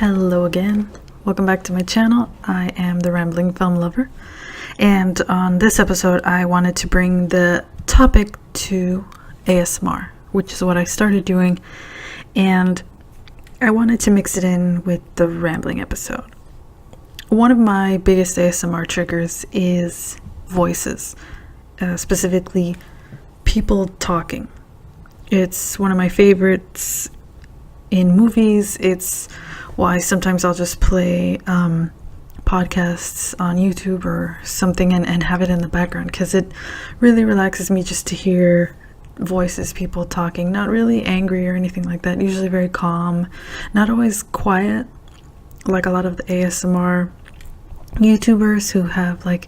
Hello again. Welcome back to my channel. I am the Rambling Film Lover, and on this episode I wanted to bring the topic to ASMR, which is what I started doing, and I wanted to mix it in with the rambling episode. One of my biggest ASMR triggers is voices, specifically people talking. It's one of my favorites in movies. It's why sometimes I'll just play podcasts on YouTube or something and have it in the background, because it really relaxes me just to hear voices, people talking, not really angry or anything like that, usually very calm, not always quiet like a lot of the ASMR YouTubers who have like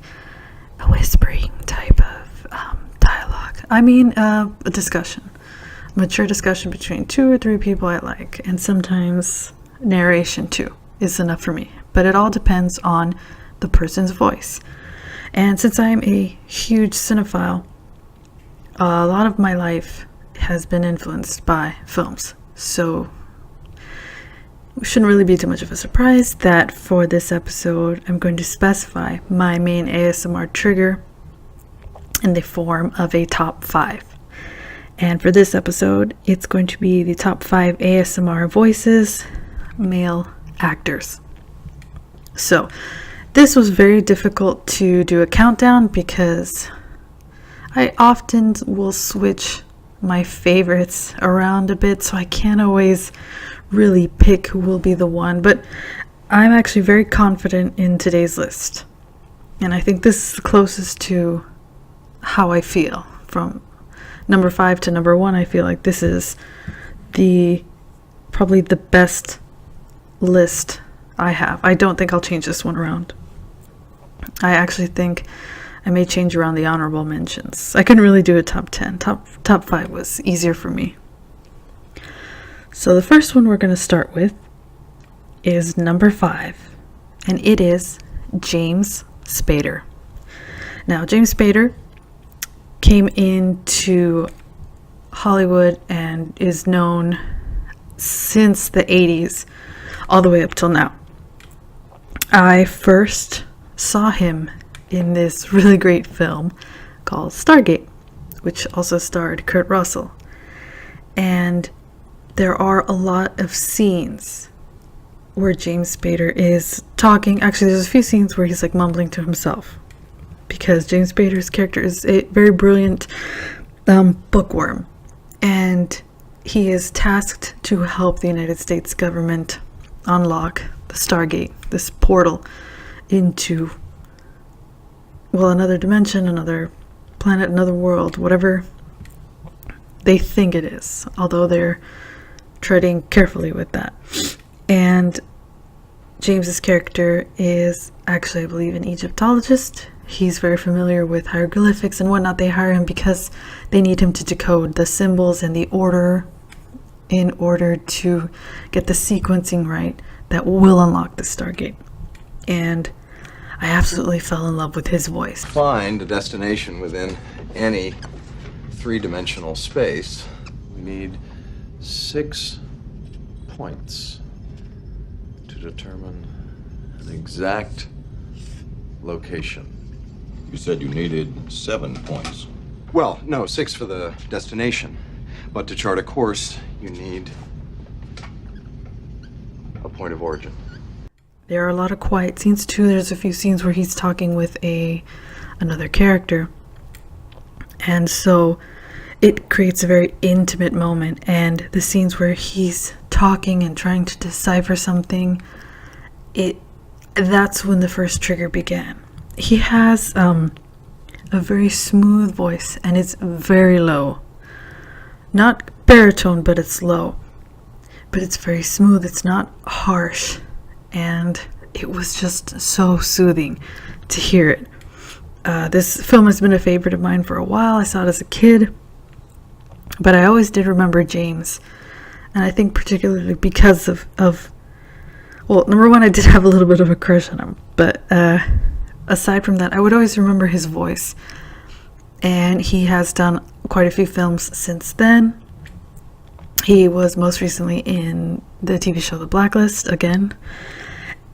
a whispering type of dialogue. I mean a discussion, mature discussion between 2 or 3 people I like, and sometimes narration too is enough for me, but it all depends on the person's voice. And since I'm a huge cinephile, a lot of my life has been influenced by films, so it shouldn't really be too much of a surprise that for this episode I'm going to specify my main ASMR trigger in the form of a top 5. And for this episode, it's going to be the top 5 ASMR voices, male actors. So this was very difficult to do a countdown because I often will switch my favorites around a bit, so I can't always really pick who will be the one, but I'm actually very confident in today's list, and I think this is the closest to how I feel. From number 5 to number 1, I feel like this is probably the best list I have. I don't think I'll change this one around. I actually think I may change around the honorable mentions. I couldn't really do a top 10. Top 5 was easier for me. So the first one we're going to start with is number 5, and it is James Spader. Now, James Spader came into Hollywood and is known since the 80s all the way up till now. I first saw him in this really great film called Stargate, which also starred Kurt Russell. And there are a lot of scenes where James Spader is talking. Actually, there's a few scenes where he's like mumbling to himself, because James Spader's character is a very brilliant bookworm, and he is tasked to help the United States government unlock the Stargate, this portal into, well, another dimension, another planet, another world, whatever they think it is, although they're treading carefully with that. And James's character is actually, I believe, an Egyptologist. He's very familiar with hieroglyphics and whatnot. They hire him because they need him to decode the symbols and the order in order to get the sequencing right that will unlock the Stargate. And I absolutely fell in love with his voice. Find a destination within any 3-dimensional space. We need 6 points to determine an exact location. You said you needed 7 points. Well, no, 6 for the destination. But to chart a course, you need a point of origin. There are a lot of quiet scenes too. There's a few scenes where he's talking with another character, and so it creates a very intimate moment. And the scenes where he's talking and trying to decipher something, that's when the first trigger began. He has a very smooth voice, and it's very low. Not baritone, but it's low. But it's very smooth. It's not harsh. And it was just so soothing to hear it. This film has been a favorite of mine for a while. I saw it as a kid, but I always did remember James. And I think particularly because of well, number 1, I did have a little bit of a crush on him, but aside from that, I would always remember his voice. And he has done quite a few films since then. He was most recently in the TV show The Blacklist again.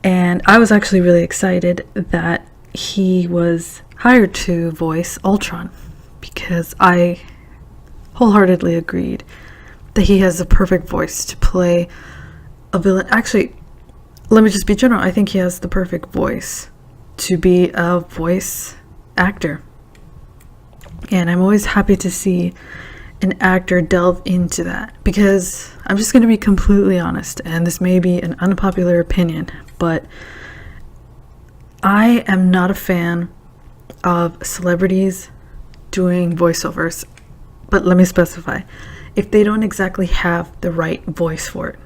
And I was actually really excited that he was hired to voice Ultron, because I wholeheartedly agreed that he has the perfect voice to play a villain. Actually, let me just be general. I think he has the perfect voice to be a voice actor. And I'm always happy to see an actor delve into that, because I'm just going to be completely honest, and this may be an unpopular opinion, but I am not a fan of celebrities doing voiceovers. But let me specify, if they don't exactly have the right voice for it.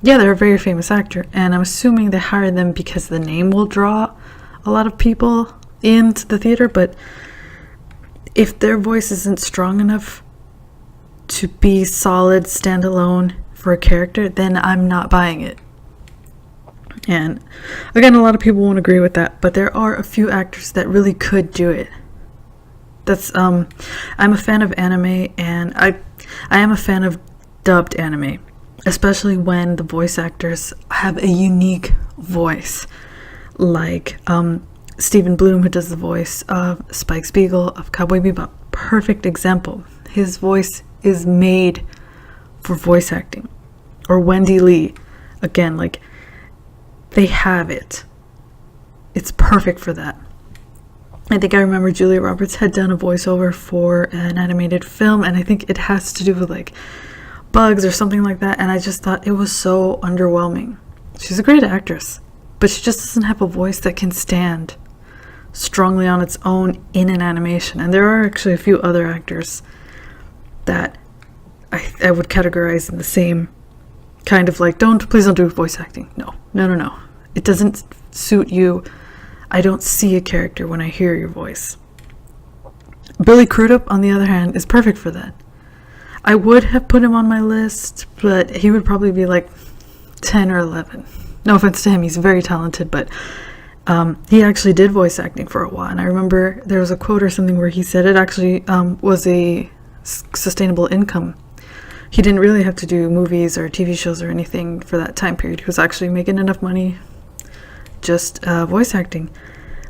Yeah, they're a very famous actor, and I'm assuming they hired them because the name will draw a lot of people into the theater, but if their voice isn't strong enough to be solid standalone for a character, then I'm not buying it. And again, a lot of people won't agree with that, but there are a few actors that really could do it. That's I'm a fan of anime, and I am a fan of dubbed anime, especially when the voice actors have a unique voice, like Stephen Bloom, who does the voice of Spike Spiegel of Cowboy Bebop. Perfect example. His voice is made for voice acting. Or Wendy Lee, again, like, they have it. It's perfect for that. I think I remember Julia Roberts had done a voiceover for an animated film, and I think it has to do with like bugs or something like that, and I just thought it was so underwhelming. She's a great actress, but she just doesn't have a voice that can stand strongly on its own in an animation. And there are actually a few other actors that I would categorize in the same kind of like, please don't do voice acting. No. It doesn't suit you. I don't see a character when I hear your voice. Billy Crudup, on the other hand, is perfect for that. I would have put him on my list, but he would probably be like 10 or 11. No offense to him, he's very talented, but he actually did voice acting for a while. And I remember there was a quote or something where he said it actually was a sustainable income. He didn't really have to do movies or TV shows or anything for that time period. He was actually making enough money just voice acting.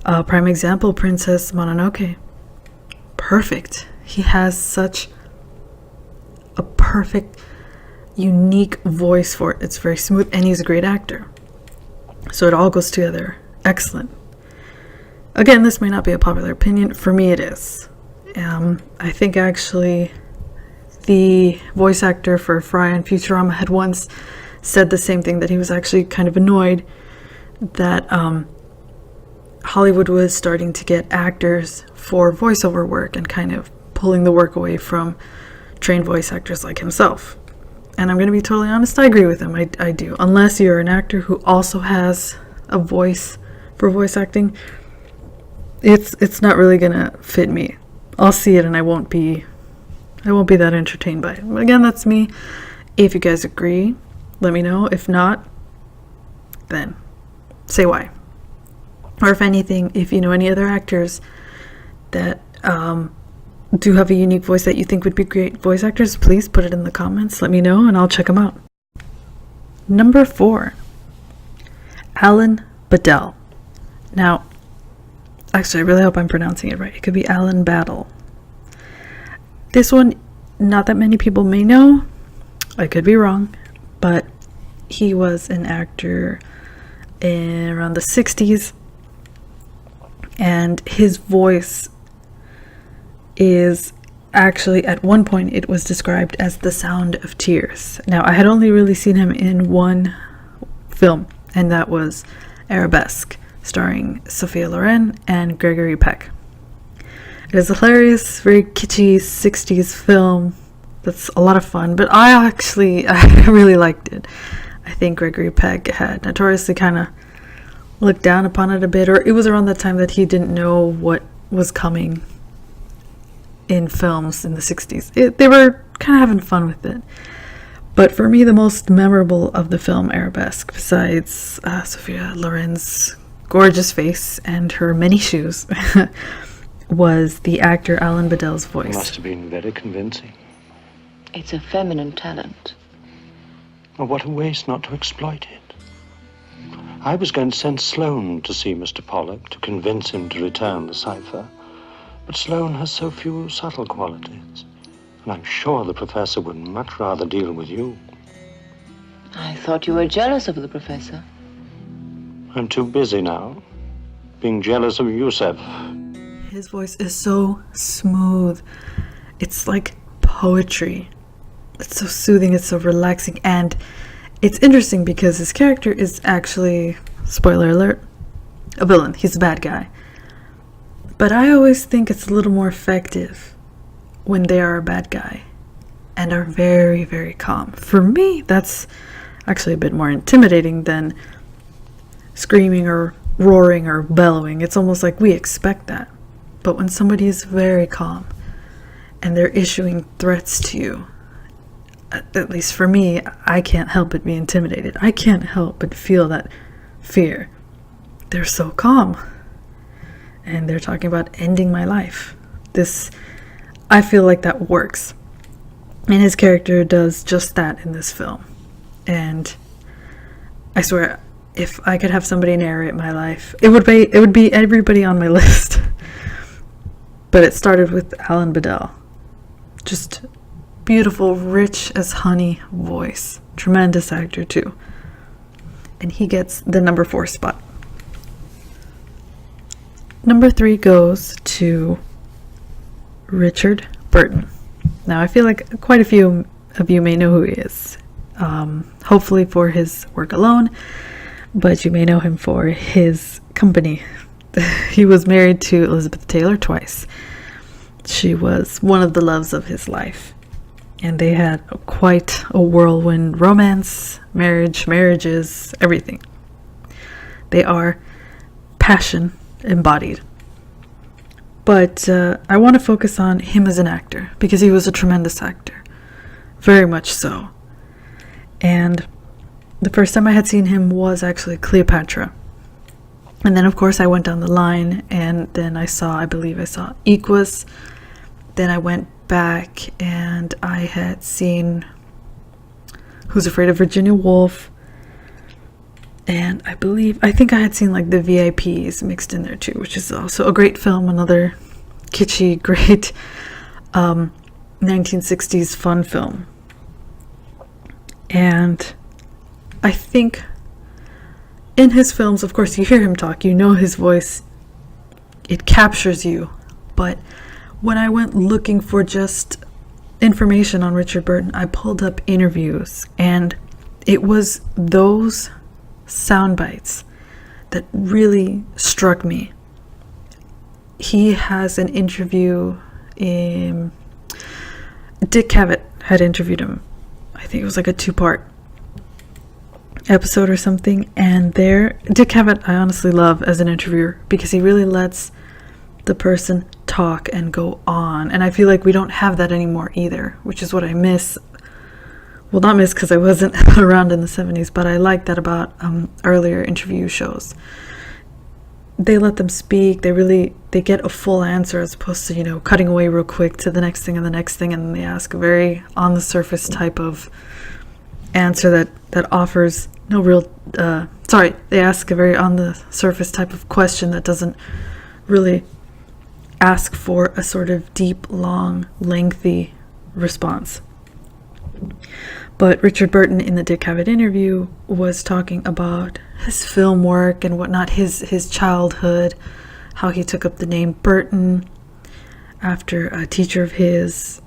Prime example, Princess Mononoke. Perfect. He has such a perfect, unique voice for it. It's very smooth, and he's a great actor. So it all goes together. Excellent. Again, this may not be a popular opinion. For me, it is. I think actually the voice actor for Fry on Futurama had once said the same thing, that he was actually kind of annoyed that Hollywood was starting to get actors for voiceover work and kind of pulling the work away from trained voice actors like himself. And I'm going to be totally honest, I agree with him. I do. Unless you're an actor who also has a voice for voice acting, it's not really going to fit me. I'll see it and I won't be that entertained by it. But again, that's me. If you guys agree, let me know. If not, then say why. Or if anything, if you know any other actors that do have a unique voice that you think would be great voice actors, please put it in the comments. Let me know and I'll check them out. Number 4, Alan Badel. Now, actually, I really hope I'm pronouncing it right. It could be Alan Badel. This one, not that many people may know. I could be wrong, but he was an actor in around the 60s, and his voice is actually, at one point, it was described as the sound of tears. Now, I had only really seen him in one film, and that was Arabesque, starring Sophia Loren and Gregory Peck. It is a hilarious, very kitschy 60s film that's a lot of fun, but I really liked it. I think Gregory Peck had notoriously kind of looked down upon it a bit, or it was around that time that he didn't know what was coming in films in the 60s. They were kind of having fun with it. But for me, the most memorable of the film Arabesque, besides Sophia Loren's gorgeous face and her many shoes, was the actor Alan Badel's voice. It must have been very convincing. It's a feminine talent. Oh, what a waste not to exploit it. I was going to send Sloane to see Mr. Pollock to convince him to return the cipher, but Sloane has so few subtle qualities, and I'm sure the professor would much rather deal with you. I thought you were jealous of the professor. I'm too busy now, being jealous of Yusef. His voice is so smooth. It's like poetry. It's so soothing, it's so relaxing, and it's interesting because his character is actually, spoiler alert, a villain. He's a bad guy. But I always think it's a little more effective when they are a bad guy and are very, very calm. For me, that's actually a bit more intimidating than screaming or roaring or bellowing. It's almost like we expect that. But when somebody is very calm and they're issuing threats to you, at least for me, I can't help but be intimidated. I can't help but feel that fear. They're so calm. And they're talking about ending my life. I feel like that works. And his character does just that in this film. And I swear, if I could have somebody narrate my life, it would be everybody on my list. But it started with Alan Badel. Just beautiful, rich as honey voice. Tremendous actor too. And he gets the number 4 spot. Number 3 goes to Richard Burton. Now I feel like quite a few of you may know who he is. Hopefully for his work alone, but you may know him for his company. He was married to Elizabeth Taylor twice. She was one of the loves of his life. And they had quite a whirlwind romance, marriages, everything. They are passion embodied. But I want to focus on him as an actor because he was a tremendous actor. Very much so. And the first time I had seen him was actually Cleopatra. And then of course I went down the line and then I believe I saw Equus. Then I went back and I had seen Who's Afraid of Virginia Woolf, and I think I had seen like the VIPs mixed in there too, which is also a great film, another kitschy, great 1960s fun film. And I think in his films, of course, you hear him talk, you know his voice, it captures you. But when I went looking for just information on Richard Burton, I pulled up interviews, and it was those sound bites that really struck me. He has an interview in Dick Cavett had interviewed him. I think it was like a 2-part episode or something, and there Dick Cavett I honestly love as an interviewer because he really lets the person talk and go on, and I feel like we don't have that anymore either, which is what I miss. Well, not miss because I wasn't around in the 70s, but I like that about earlier interview shows. They let them speak, they get a full answer as opposed to, cutting away real quick to the next thing and the next thing, and they ask a very on the surface type of answer that offers no real they ask a very on the surface type of question that doesn't really ask for a sort of deep, long, lengthy response. But Richard Burton in the Dick Cavett interview was talking about his film work and whatnot, his childhood, how he took up the name Burton after a teacher of his.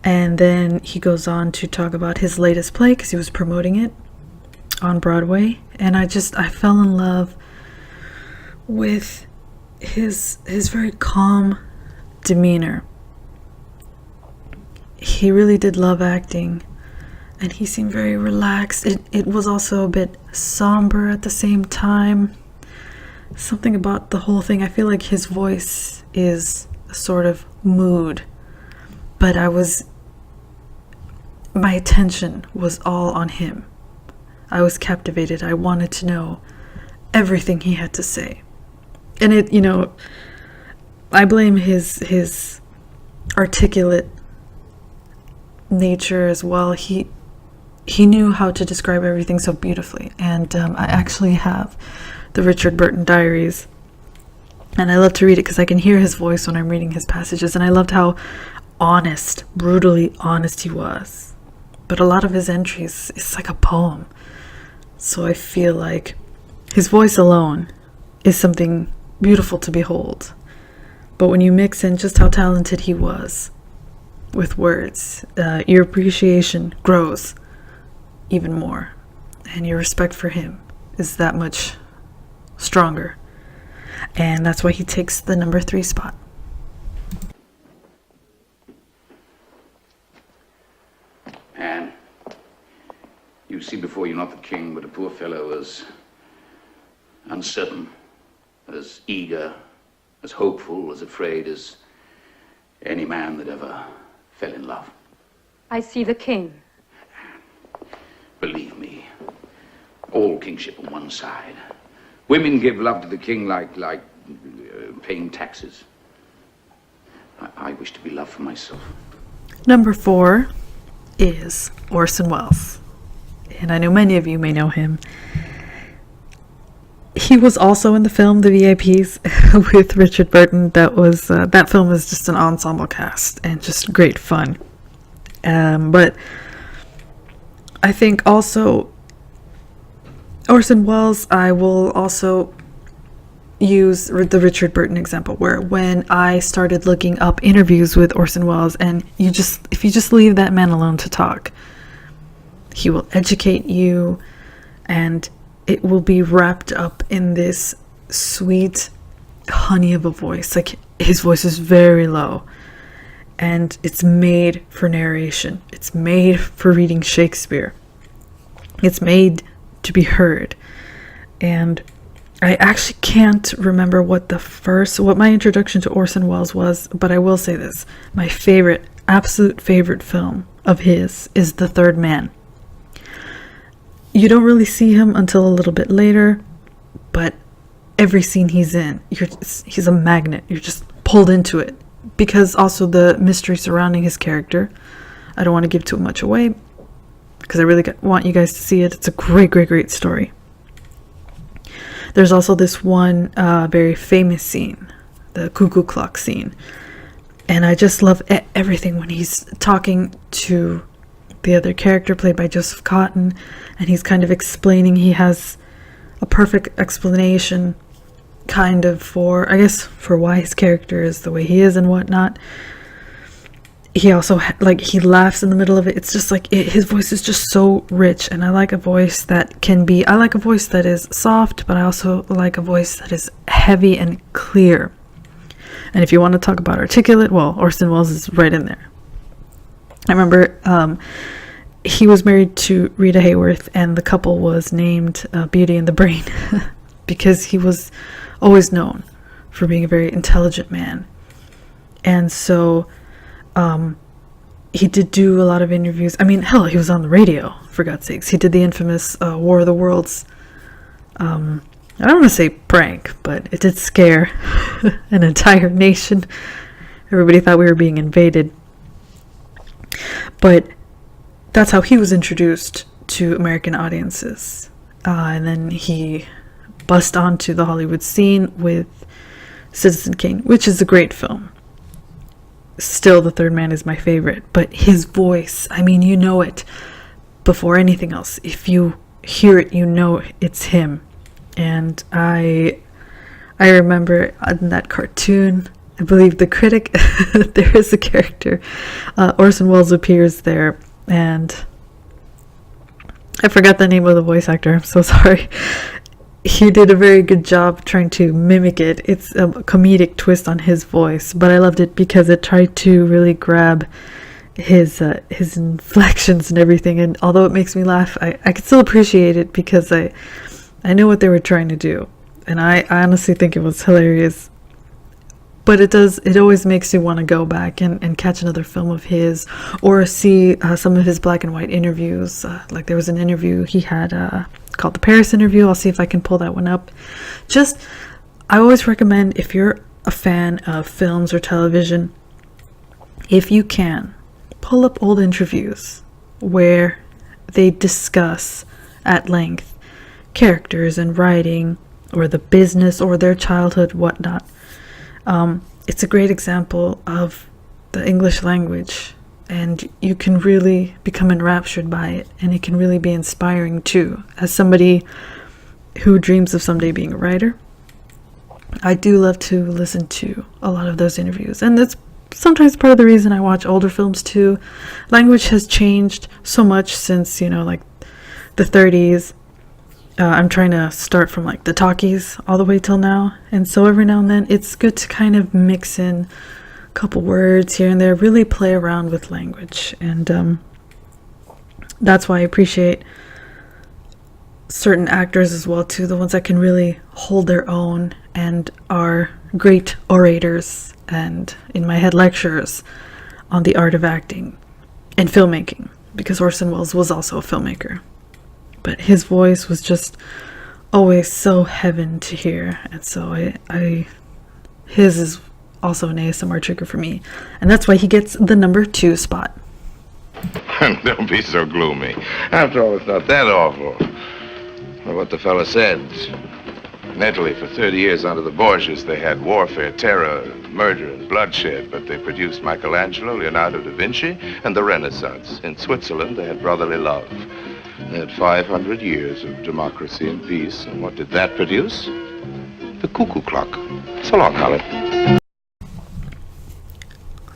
And then he goes on to talk about his latest play because he was promoting it on Broadway. And I fell in love with his very calm demeanor. He really did love acting, and he seemed very relaxed. It was also a bit somber at the same time. Something about the whole thing, I feel like his voice is a sort of mood, but my attention was all on him. I was captivated. I wanted to know everything he had to say. And I blame his articulate nature as well. He he knew how to describe everything so beautifully. And I actually have the Richard Burton diaries, and I love to read it because I can hear his voice when I'm reading his passages, and I loved how honest, brutally honest he was. But a lot of his entries, it's like a poem. So I feel like his voice alone is something beautiful to behold. But when you mix in just how talented he was with words, your appreciation grows even more, and your respect for him is that much stronger. And that's why he takes the number 3 spot. Anne, you see before you not the king, but a poor fellow as uncertain, as eager, as hopeful, as afraid as any man that ever fell in love. I see the king. Believe me, all kingship on one side. Women give love to the king like paying taxes. I wish to be loved for myself. Number 4 is Orson Welles. And I know many of you may know him. He was also in the film The VIPs with Richard Burton. That film is just an ensemble cast and just great fun. But I think also Orson Welles, I will also use the Richard Burton example, where when I started looking up interviews with Orson Welles, and if you just leave that man alone to talk, he will educate you, and it will be wrapped up in this sweet honey of a voice. Like, his voice is very low, and it's made for narration. It's made for reading Shakespeare. It's made to be heard. And I actually can't remember what my introduction to Orson Welles was, but I will say this. My absolute favorite film of his is The Third Man. You don't really see him until a little bit later, but every scene he's in, he's a magnet. You're just pulled into it, because also the mystery surrounding his character. I don't want to give too much away, because I really want you guys to see it. It's a great, great, great story. There's also this one very famous scene, the cuckoo clock scene. And I just love everything when he's talking to the other character played by Joseph Cotton, and he's kind of explaining, he has a perfect explanation kind of for why his character is the way he is and whatnot. He also he laughs in the middle of it. It's just his voice is just so rich, and I like a voice that is soft, but I also like a voice that is heavy and clear. And if you want to talk about articulate, well, Orson Welles is right in there. I remember he was married to Rita Hayworth, and the couple was named Beauty and the Brain because he was always known for being a very intelligent man. And so he did do a lot of interviews. I mean, hell, he was on the radio, for God's sakes. He did the infamous War of the Worlds, I don't want to say prank, but it did scare an entire nation. Everybody thought we were being invaded. But that's how he was introduced to American audiences. And then he bust onto the Hollywood scene with Citizen Kane, which is a great film. Still, The Third Man is my favorite. But his voice, I mean, you know it before anything else. If you hear it, you know it's him. And I remember in that cartoon, I believe The Critic, there is a character, Orson Welles appears there, and I forgot the name of the voice actor, I'm so sorry. He did a very good job trying to mimic it. It's a comedic twist on his voice, but I loved it because it tried to really grab his inflections and everything, and although it makes me laugh, I can still appreciate it because I know what they were trying to do, and I honestly think it was hilarious. But it always makes you want to go back and catch another film of his, or see some of his black and white interviews. Like there was an interview he had called The Paris Interview. I'll see if I can pull that one up. I always recommend, if you're a fan of films or television, if you can, pull up old interviews where they discuss at length characters and writing, or the business, or their childhood, whatnot. It's a great example of the English language, and you can really become enraptured by it, and it can really be inspiring too. As somebody who dreams of someday being a writer, I do love to listen to a lot of those interviews, and that's sometimes part of the reason I watch older films too. Language has changed so much since, like the 30s. I'm trying to start from like the talkies all the way till now, and so every now and then it's good to kind of mix in a couple words here and there, really play around with language, and that's why I appreciate certain actors as well too, the ones that can really hold their own and are great orators and, in my head, lecturers on the art of acting and filmmaking, because Orson Welles was also a filmmaker, but his voice was just always so heaven to hear, and so his is also an ASMR trigger for me, and that's why he gets the number 2 spot. Don't be so gloomy. After all, it's not that awful. Well, what the fella said. In Italy, for 30 years under the Borgias, they had warfare, terror, murder, and bloodshed, but they produced Michelangelo, Leonardo da Vinci, and the Renaissance. In Switzerland, they had brotherly love. They had 500 years of democracy and peace, and what did that produce? The cuckoo clock. So long, Alec.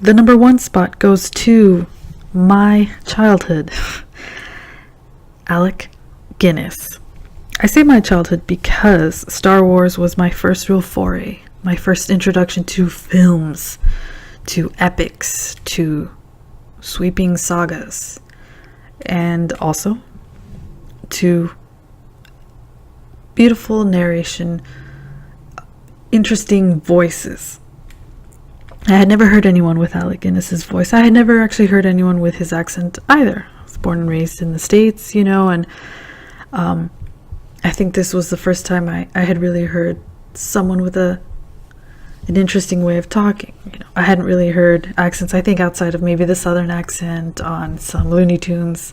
The number 1 spot goes to my childhood, Alec Guinness. I say my childhood because Star Wars was my first real foray, my first introduction to films, to epics, to sweeping sagas, and also to beautiful narration, interesting voices. I had never heard anyone with Alec Guinness's voice. I had never actually heard anyone with his accent either. I was born and raised in the States, and I think this was the first time I had really heard someone with an interesting way of talking. I hadn't really heard accents, I think, outside of maybe the Southern accent on some Looney Tunes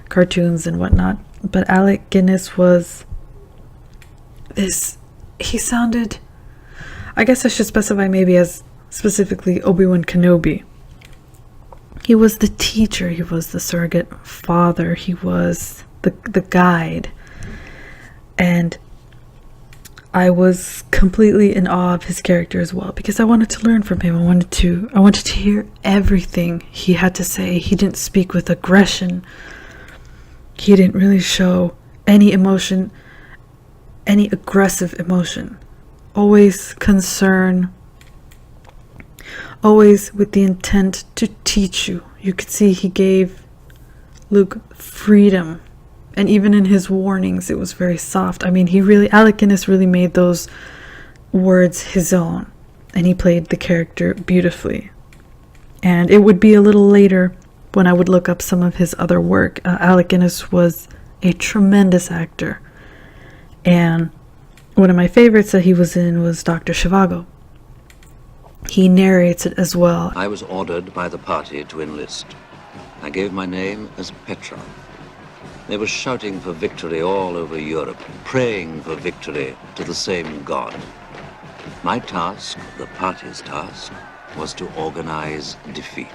cartoons and whatnot. But Alec Guinness was he sounded, I guess I should specify maybe as specifically Obi-Wan Kenobi. He was the teacher, he was the surrogate father, he was the guide. And I was completely in awe of his character as well, because I wanted to learn from him. I wanted to hear everything he had to say. He didn't speak with aggression. He didn't really show any emotion, any aggressive emotion. Always concern, always with the intent to teach you. You could see he gave Luke freedom. And even in his warnings, it was very soft. I mean, Alec Guinness really made those words his own. And he played the character beautifully. And it would be a little later when I would look up some of his other work. Alec Guinness was a tremendous actor. And one of my favorites that he was in was Doctor Zhivago. He narrates it as well. I was ordered by the party to enlist. I gave my name as Petra. They were shouting for victory all over Europe, praying for victory to the same God. My task, the party's task, was to organize defeat.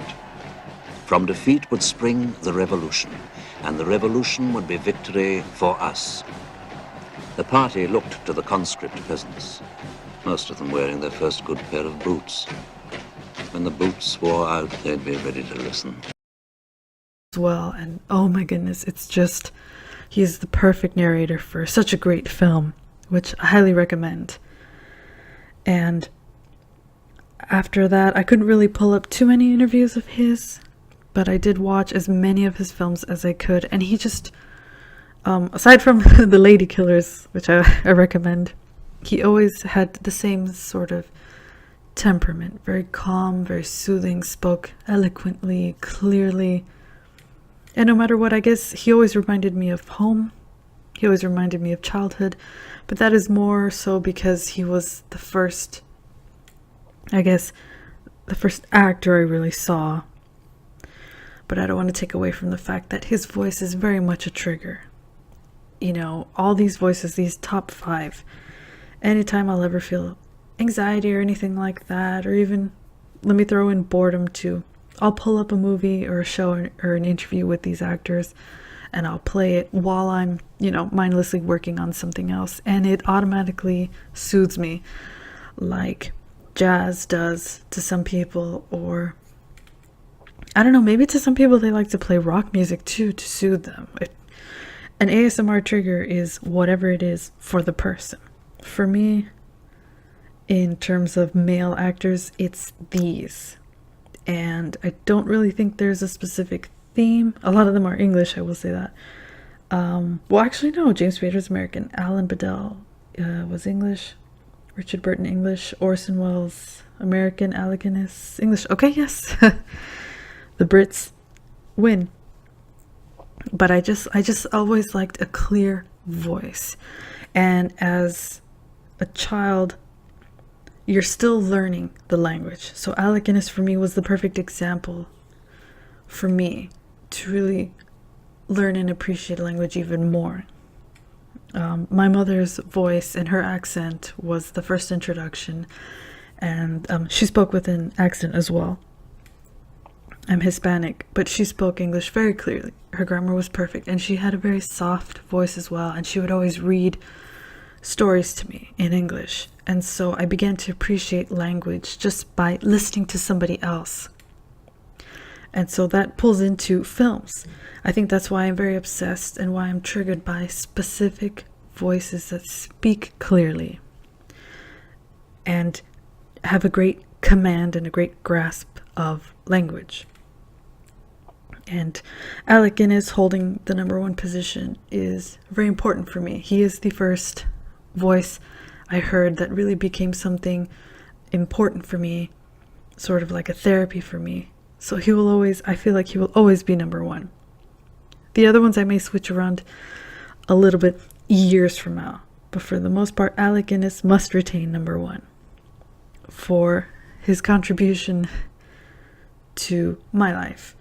From defeat would spring the revolution, and the revolution would be victory for us. The party looked to the conscript peasants, most of them wearing their first good pair of boots. When the boots wore out, they'd be ready to listen. Well, and oh my goodness, he's the perfect narrator for such a great film, which I highly recommend. And after that, I couldn't really pull up too many interviews of his, but I did watch as many of his films as I could, and he just, aside from The Lady Killers, which I recommend, he always had the same sort of temperament, very calm, very soothing, spoke eloquently, clearly. And no matter what, I guess he always reminded me of home. He always reminded me of childhood. But that is more so because he was the first actor I really saw. but I don't want to take away from the fact that his voice is very much a trigger. You know, all these voices, these top 5, anytime I'll ever feel anxiety or anything like that, or even let me throw in boredom too, I'll pull up a movie or a show or an interview with these actors, and I'll play it while I'm, you know, mindlessly working on something else, and it automatically soothes me, like jazz does to some people, or I don't know, maybe to some people they like to play rock music too to soothe them. An ASMR trigger is whatever it is for the person. For me, in terms of male actors, it's these. And I don't really think there's a specific theme. A lot of them are English, I will say that. Well, actually, no. James Spader's American. Alan Badel was English. Richard Burton, English. Orson Welles, American. Alec Guinness, English. Okay, yes. The Brits win. But I just always liked a clear voice. And as a child, you're still learning the language. So Alec Guinness for me was the perfect example for me to really learn and appreciate language even more. My mother's voice and her accent was the first introduction, and she spoke with an accent as well. I'm Hispanic, but she spoke English very clearly. Her grammar was perfect, and she had a very soft voice as well, and she would always read stories to me in English. And so I began to appreciate language just by listening to somebody else. And so that pulls into films. I think that's why I'm very obsessed and why I'm triggered by specific voices that speak clearly and have a great command and a great grasp of language. And Alec Guinness holding the #1 position is very important for me. He is the first voice I heard that really became something important for me, sort of like a therapy for me. So he will always, I feel like he will always be #1. The other ones I may switch around a little bit years from now, but for the most part, Alec Guinness must retain #1 for his contribution to my life.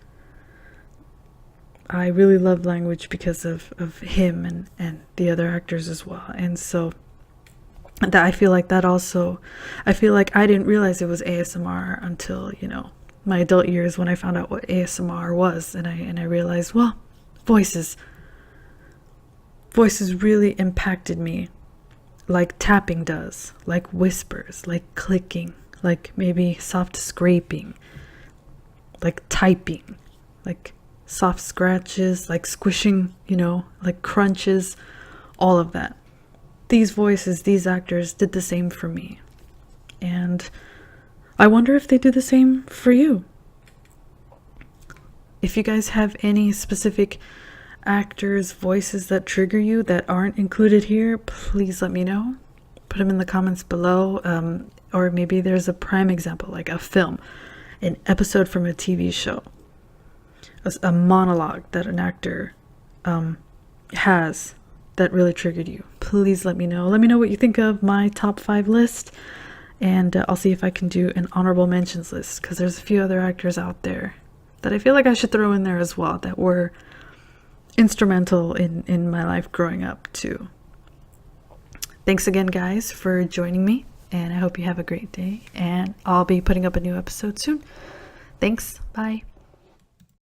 I really love language because of him and the other actors as well. And so that I feel like I didn't realize it was ASMR until, you know, my adult years when I found out what ASMR was, and I realized, well, voices really impacted me like tapping does, like whispers, like clicking, like maybe soft scraping, like typing, like soft scratches, like squishing, you know, like crunches, all of that. These voices, these actors did the same for me. And I wonder if they do the same for you. If you guys have any specific actors' voices that trigger you that aren't included here, please let me know. Put them in the comments below. Or maybe there's a prime example, like a film, an episode from a TV show, a monologue that an actor has that really triggered you. Please let me know. Let me know what you think of my top 5 list, and I'll see if I can do an honorable mentions list, because there's a few other actors out there that I feel like I should throw in there as well that were instrumental in my life growing up too. Thanks again, guys, for joining me, and I hope you have a great day, and I'll be putting up a new episode soon. Thanks. Bye.